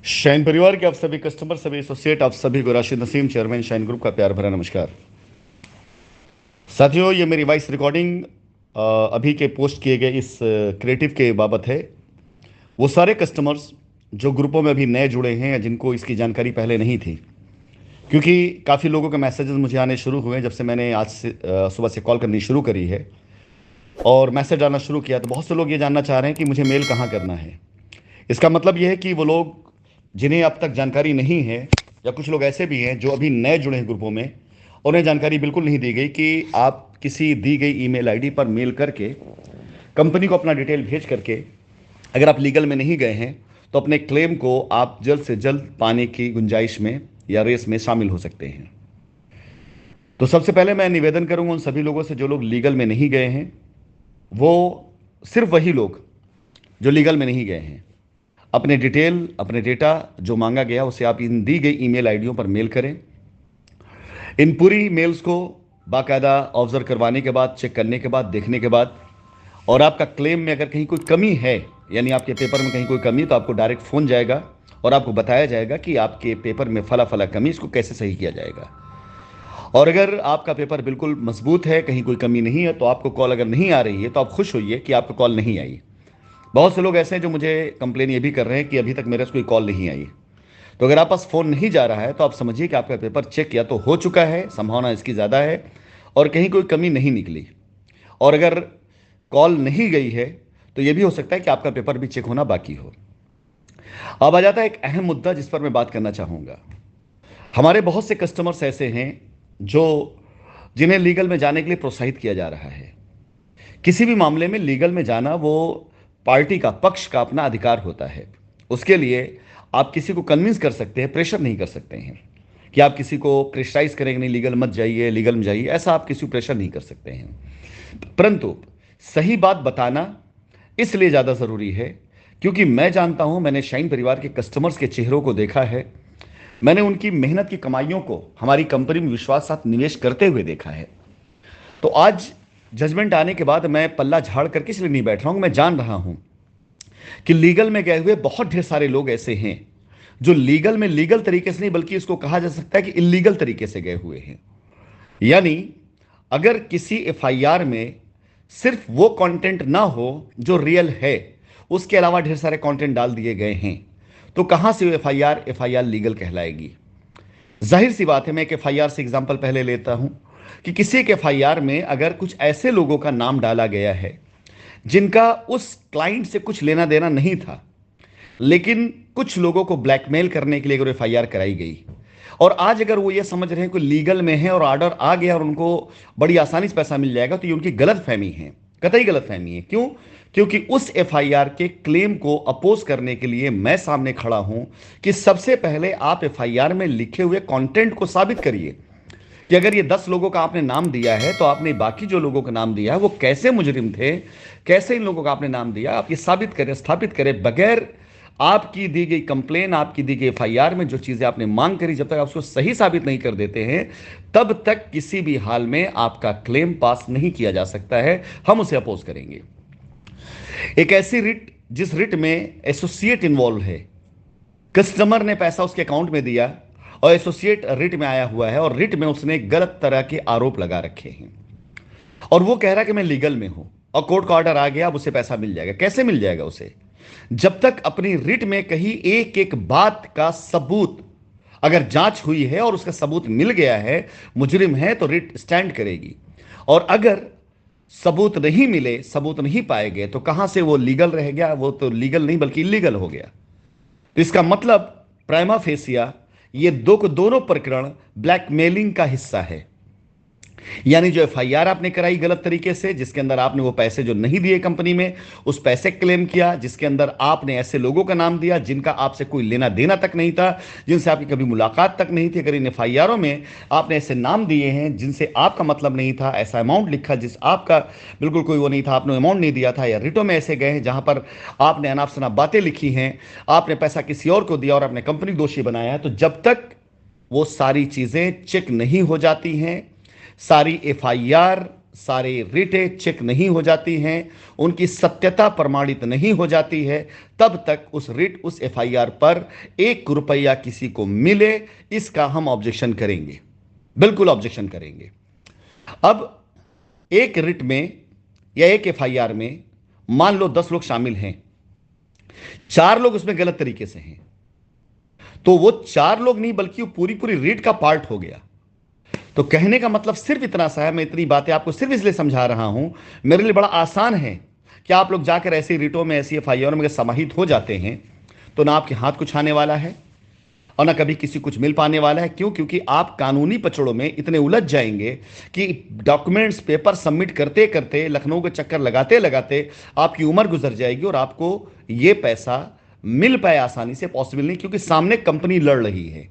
Shine परिवार के आप सभी कस्टमर, सभी एसोसिएट, आप सभी को Rashid Naseem, chairman shine group का प्यार भरा नमस्कार। साथियों, ये मेरी वॉइस रिकॉर्डिंग अभी के पोस्ट किए गए इस क्रिएटिव के बाबत है। वो सारे कस्टमर्स जो ग्रुपों में अभी नए जुड़े हैं या जिनको इसकी जानकारी पहले नहीं थी, क्योंकि काफ़ी लोगों के मैसेजेस मुझे आने शुरू हुए जब से मैंने आज से सुबह से कॉल करनी शुरू करी है और मैसेज आना शुरू किया, तो बहुत से लोग ये जानना चाह रहे हैं कि मुझे मेल कहाँ करना है। इसका मतलब ये है कि वो लोग जिन्हें अब तक जानकारी नहीं है, या कुछ लोग ऐसे भी हैं जो अभी नए जुड़े हैं ग्रुपों में, उन्हें जानकारी बिल्कुल नहीं दी गई कि आप किसी दी गई ईमेल आईडी पर मेल करके कंपनी को अपना डिटेल भेज करके, अगर आप लीगल में नहीं गए हैं तो अपने क्लेम को आप जल्द से जल्द पाने की गुंजाइश में या रेस में शामिल हो सकते हैं। तो सबसे पहले मैं निवेदन करूंगा उन सभी लोगों से जो लोग लीगल में नहीं गए हैं, वो सिर्फ वही लोग जो लीगल में नहीं गए हैं, अपने डिटेल, अपने डेटा जो मांगा गया उसे आप इन दी गई ईमेल आईडियों पर मेल करें। इन पूरी मेल्स को बाकायदा ऑब्जर्व करवाने के बाद, चेक करने के बाद, देखने के बाद, और आपका क्लेम में अगर कहीं कोई कमी है, यानी आपके पेपर में कहीं कोई कमी है, तो आपको डायरेक्ट फ़ोन जाएगा और आपको बताया जाएगा कि आपके पेपर में फला फला कमी, इसको कैसे सही किया जाएगा। और अगर आपका पेपर बिल्कुल मजबूत है, कहीं कोई कमी नहीं है, तो आपको कॉल अगर नहीं आ रही है तो आप खुश होइए कि आपको कॉल नहीं आई। बहुत से लोग ऐसे हैं जो मुझे कंप्लेन ये भी कर रहे हैं कि अभी तक मेरे से कोई कॉल नहीं आई। तो अगर आप पास फ़ोन नहीं जा रहा है तो आप समझिए कि आपका पेपर चेक या तो हो चुका है, संभावना इसकी ज़्यादा है, और कहीं कोई कमी नहीं निकली। और अगर कॉल नहीं गई है तो ये भी हो सकता है कि आपका पेपर भी चेक होना बाकी हो। अब आ जाता है एक अहम मुद्दा जिस पर मैं बात करना चाहूँगा। हमारे बहुत से कस्टमर्स ऐसे हैं जो जिन्हें लीगल में जाने के लिए प्रोत्साहित किया जा रहा है। किसी भी मामले में लीगल में जाना वो पार्टी का, पक्ष का अपना अधिकार होता है। उसके लिए आप किसी को कन्विंस कर सकते हैं, प्रेशर नहीं कर सकते हैं कि आप किसी को प्रेशराइज करेंगे, नहीं लीगल मत जाइए, लीगल में जाइए, ऐसा आप किसी को प्रेशर नहीं कर सकते हैं। परंतु सही बात बताना इसलिए ज़्यादा ज़रूरी है क्योंकि मैं जानता हूं, मैंने शाइन परिवार के कस्टमर्स के चेहरों को देखा है, मैंने उनकी मेहनत की कमाइयों को हमारी कंपनी में विश्वास साथ निवेश करते हुए देखा है। तो आज जजमेंट आने के बाद मैं पल्ला झाड़ कर किस लिए नहीं बैठ रहा हूं। मैं जान रहा हूं कि लीगल में गए हुए बहुत ढेर सारे लोग ऐसे हैं जो लीगल में लीगल तरीके से नहीं, बल्कि इसको कहा जा सकता है कि इलीगल तरीके से गए हुए हैं। यानी अगर किसी एफआईआर में सिर्फ वो कंटेंट ना हो जो रियल है, उसके अलावा ढेर सारे कंटेंट डाल दिए गए हैं, तो कहां से वो एफआईआर लीगल कहलाएगी। जाहिर सी बात है, मैं एक एफआईआर से एग्जांपल पहले लेता हूं कि किसी एक एफआईआर में अगर कुछ ऐसे लोगों का नाम डाला गया है जिनका उस क्लाइंट से कुछ लेना देना नहीं था, लेकिन कुछ लोगों को ब्लैकमेल करने के लिए अगर एफआईआर कराई गई, और आज अगर वो ये समझ रहे हैं कि लीगल में है और ऑर्डर आ गया और उनको बड़ी आसानी से पैसा मिल जाएगा, तो ये उनकी गलत फहमी है, कतई गलत फहमी है। क्यों? क्योंकि उस एफआईआर के क्लेम को अपोज करने के लिए मैं सामने खड़ा हूं कि सबसे पहले आप एफआईआर में लिखे हुए कंटेंट को साबित करिए कि अगर ये 10 लोगों का आपने नाम दिया है तो आपने बाकी जो लोगों का नाम दिया है वो कैसे मुजरिम थे, कैसे इन लोगों का आपने नाम दिया, आप ये साबित करें, स्थापित करें। बगैर आपकी दी गई कंप्लेन, आपकी दी गई एफआईआर में जो चीजें आपने मांग करी, जब तक आप उसको सही साबित नहीं कर देते हैं, तब तक किसी भी हाल में आपका क्लेम पास नहीं किया जा सकता है। हम उसे अपोज करेंगे। एक ऐसी रिट जिस रिट में एसोसिएट इन्वॉल्व है, कस्टमर ने पैसा उसके अकाउंट में दिया और एसोसिएट रिट में आया हुआ है और रिट में उसने गलत तरह के आरोप लगा रखे हैं, और वो कह रहा है कि मैं लीगल में हूं और कोर्ट का ऑर्डर आ गया, अब उसे पैसा मिल जाएगा। कैसे मिल जाएगा उसे? जब तक अपनी रिट में कहीं एक एक बात का सबूत, अगर जांच हुई है और उसका सबूत मिल गया है, मुजरिम है, तो रिट स्टैंड करेगी। और अगर सबूत नहीं मिले, सबूत नहीं पाए गए, तो कहां से वो लीगल रह गया? वो तो लीगल नहीं बल्कि इलीगल हो गया। तो इसका मतलब प्राइमा फेसिया ये दोनों प्रकरण ब्लैकमेलिंग का हिस्सा है। यानी जो एफआईआर आपने कराई गलत तरीके से, जिसके अंदर आपने वो पैसे जो नहीं दिए कंपनी में, उस पैसे क्लेम किया, जिसके अंदर आपने ऐसे लोगों का नाम दिया जिनका आपसे कोई लेना देना तक नहीं था, जिनसे आपकी कभी मुलाकात तक नहीं थी। अगर इन एफआईआरों में आपने ऐसे नाम दिए हैं जिनसे आपका मतलब नहीं था, ऐसा अमाउंट लिखा जिस आपका बिल्कुल कोई वो नहीं था, आपने अमाउंट नहीं दिया था, या रिटो में ऐसे गए हैं जहां पर आपने अनाप शनाप बातें लिखी हैं, आपने पैसा किसी और को दिया और आपने कंपनी दोषी बनाया है, तो जब तक वो सारी चीजें चेक नहीं हो जाती हैं, सारी एफआईआर सारे रिटें चेक नहीं हो जाती हैं, उनकी सत्यता प्रमाणित नहीं हो जाती है, तब तक उस रिट, उस एफआईआर पर 1 रुपया किसी को मिले, इसका हम ऑब्जेक्शन करेंगे, बिल्कुल ऑब्जेक्शन करेंगे। अब एक रिट में या एक एफआईआर में मान लो 10 लोग शामिल हैं, 4 लोग उसमें गलत तरीके से हैं, तो वो 4 लोग नहीं बल्कि वो पूरी पूरी रिट का पार्ट हो गया। तो कहने का मतलब सिर्फ इतना सा है, मैं इतनी बातें आपको सिर्फ इसलिए समझा रहा हूं, मेरे लिए बड़ा आसान है कि आप लोग जाकर ऐसी रिटों में, ऐसी एफआईआर में अगर समाहित हो जाते हैं तो ना आपके हाथ कुछ आने वाला है और ना कभी किसी कुछ मिल पाने वाला है। क्यों? क्योंकि आप कानूनी पचड़ों में इतने उलझ जाएंगे कि डॉक्यूमेंट्स, पेपर सबमिट करते करते, लखनऊ के चक्कर लगाते लगाते आपकी उम्र गुजर जाएगी और आपको यह पैसा मिल पाए आसानी से पॉसिबल नहीं, क्योंकि सामने कंपनी लड़ रही है।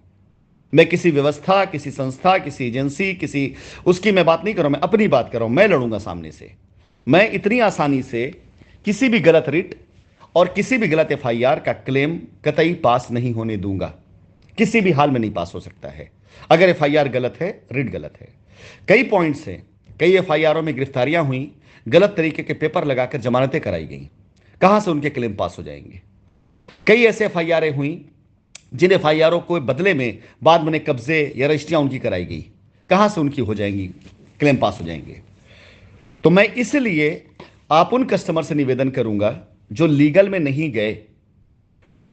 मैं किसी व्यवस्था, किसी संस्था, किसी एजेंसी, किसी उसकी मैं बात नहीं कर रहा हूं, मैं अपनी बात कर रहा हूं। मैं लड़ूंगा सामने से। मैं इतनी आसानी से किसी भी गलत रिट और किसी भी गलत एफआईआर का क्लेम कतई पास नहीं होने दूंगा, किसी भी हाल में नहीं पास हो सकता है। अगर एफआईआर गलत है, रिट गलत है। कई पॉइंट्स हैं, कई एफआईआरों में गिरफ्तारियां हुई, गलत तरीके के पेपर लगाकर जमानतें कराई गई, कहां से उनके क्लेम पास हो जाएंगे? कई ऐसे एफआईआरें हुई जिन एफआईआरों को बदले में बाद में कब्जे या रजिस्ट्रियां उनकी कराई गई, कहां से उनकी हो जाएंगी, क्लेम पास हो जाएंगे? तो मैं इसलिए आप उन कस्टमर से निवेदन करूंगा जो लीगल में नहीं गए,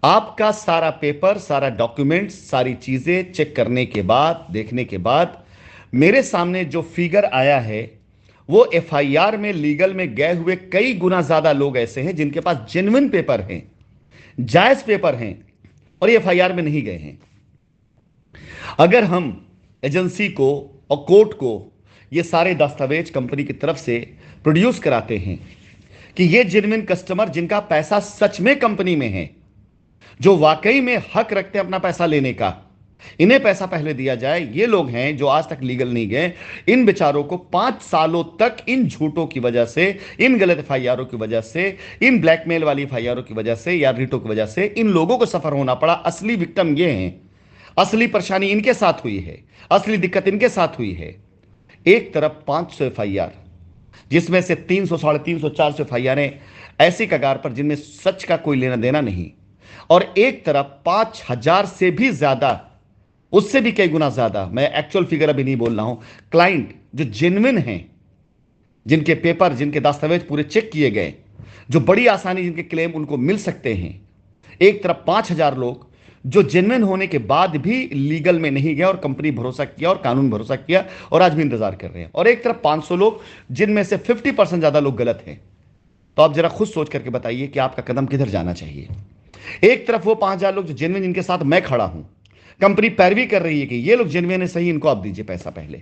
आपका सारा पेपर, सारा डॉक्यूमेंट, सारी चीजें चेक करने के बाद, देखने के बाद मेरे सामने जो फिगर आया है वो एफआईआर में, लीगल में गए हुए कई गुना ज्यादा लोग ऐसे हैं जिनके पास जेन्युइन पेपर हैं, जायज पेपर हैं और ये एफआईआर में नहीं गए हैं। अगर हम एजेंसी को और कोर्ट को ये सारे दस्तावेज कंपनी की तरफ से प्रोड्यूस कराते हैं कि ये जेन्युइन कस्टमर जिनका पैसा सच में कंपनी में है, जो वाकई में हक रखते हैं अपना पैसा लेने का, इन्हें पैसा पहले दिया जाए, ये लोग हैं जो आज तक लीगल नहीं गए। इन बेचारों को 5 सालों तक इन झूठों की वजह से, इन गलत एफआईआरों की वजह से, इन ब्लैकमेल वाली एफआईआरों की वजह से या रिटों की वजह से इन लोगों को सफर होना पड़ा। असली विक्टिम ये हैं, असली परेशानी इनके साथ हुई है, असली दिक्कत इनके साथ हुई है। एक तरफ 500 एफआईआर, जिसमें से 300, 350, 400 एफआईआर ऐसी कगार पर जिनमें सच का कोई लेना देना नहीं, और एक तरफ 5000 से भी ज्यादा, उससे भी कई गुना ज्यादा, मैं एक्चुअल फिगर अभी नहीं बोल रहा हूं, क्लाइंट जो जेन्युइन हैं, जिनके पेपर, जिनके दस्तावेज पूरे चेक किए गए, जो बड़ी आसानी जिनके क्लेम उनको मिल सकते हैं। एक तरफ 5000 लोग जो जेन्युइन होने के बाद भी लीगल में नहीं गए और कंपनी भरोसा किया और कानून भरोसा किया और आज भी इंतजार कर रहे हैं, और एक तरफ 500 लोग जिनमें से 50% ज्यादा लोग गलत हैं। तो आप जरा खुद सोच करके बताइए कि आपका कदम किधर जाना चाहिए। एक तरफ वो 5000 लोग जो जेन्युइन, जिनके साथ मैं खड़ा हूं, कंपनी पैरवी कर रही है कि ये लोग जेन्युइन है, सही, इनको आप दीजिए पैसा पहले,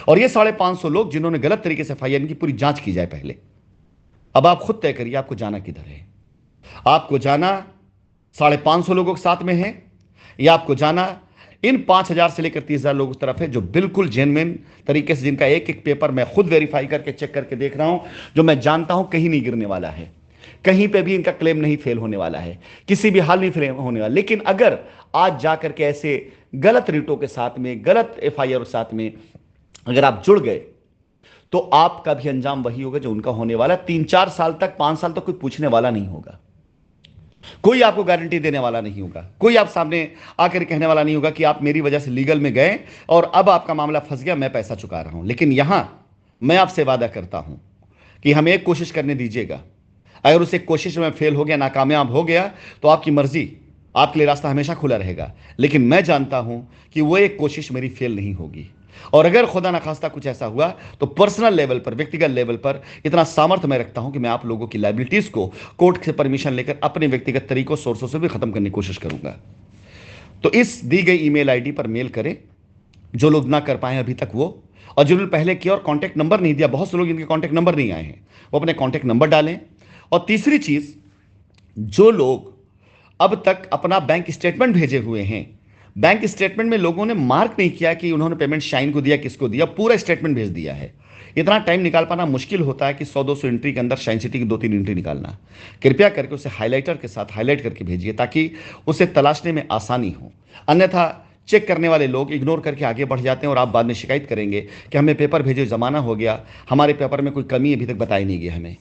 और ये 550 लोग जिन्होंने गलत तरीके से एफआईआर, इनकी पूरी जांच की जाए पहले। अब आप खुद तय करिए आपको जाना किधर है। आपको जाना 550 लोगों के साथ में है, या आपको जाना इन 5000 से लेकर 30,000 लोगों की तरफ है जो बिल्कुल जेन्युइन तरीके से, जिनका एक एक पेपर मैं खुद वेरीफाई करके, चेक करके देख रहा हूं, जो मैं जानता हूं कहीं नहीं गिरने वाला है, कहीं पे भी इनका क्लेम नहीं फेल होने वाला है, किसी भी हाल नहीं फेल होने वाला। लेकिन अगर आज जाकर के ऐसे गलत रिटों के साथ में, गलत एफआईआर के साथ में अगर आप जुड़ गए, तो आपका भी अंजाम वही होगा जो उनका होने वाला। 3-4 साल तक, 5 साल तक कोई पूछने वाला नहीं होगा, कोई आपको गारंटी देने वाला नहीं होगा, कोई आप सामने आकर कहने वाला नहीं होगा कि आप मेरी वजह से लीगल में गए और अब आपका मामला फंस गया, मैं पैसा चुका रहा हूं। लेकिन यहां मैं आपसे वादा करता हूं कि हमें एक कोशिश करने दीजिएगा। अगर उस एक कोशिश में फेल हो गया, नाकामयाब हो गया, तो आपकी मर्जी, आपके लिए रास्ता हमेशा खुला रहेगा। लेकिन मैं जानता हूं कि वो एक कोशिश मेरी फेल नहीं होगी, और अगर खुदा ना खास्ता कुछ ऐसा हुआ तो पर्सनल लेवल पर, व्यक्तिगत लेवल पर इतना सामर्थ्य मैं रखता हूं कि मैं आप लोगों की लायबिलिटीज को कोर्ट से परमिशन लेकर अपने व्यक्तिगत तरीकों, सोर्सों से भी खत्म करने की कोशिश करूंगा। तो इस दी गई ईमेल आईडी पर मेल करें, जो लोग ना कर पाए अभी तक वो, और जिन्होंने पहले किया और कॉन्टैक्ट नंबर नहीं दिया, बहुत से लोग इनके कॉन्टैक्ट नंबर नहीं आए हैं, वो अपने कॉन्टैक्ट नंबर डालें। और तीसरी चीज, जो लोग अब तक अपना बैंक स्टेटमेंट भेजे हुए हैं, बैंक स्टेटमेंट में लोगों ने मार्क नहीं किया कि उन्होंने पेमेंट शाइन को दिया, किसको दिया, पूरा स्टेटमेंट भेज दिया है। इतना टाइम निकाल पाना मुश्किल होता है कि 100-200 एंट्री के अंदर शाइन सिटी की 2-3 एंट्री निकालना। कृपया करके उसे हाइलाइटर के साथ हाईलाइट करके भेजिए ताकि उसे तलाशने में आसानी हो। अन्यथा चेक करने वाले लोग इग्नोर करके आगे बढ़ जाते हैं और आप बाद में शिकायत करेंगे कि हमें पेपर भेजे ज़माना हो गया, हमारे पेपर में कोई कमी अभी तक बताई नहीं गई हमें।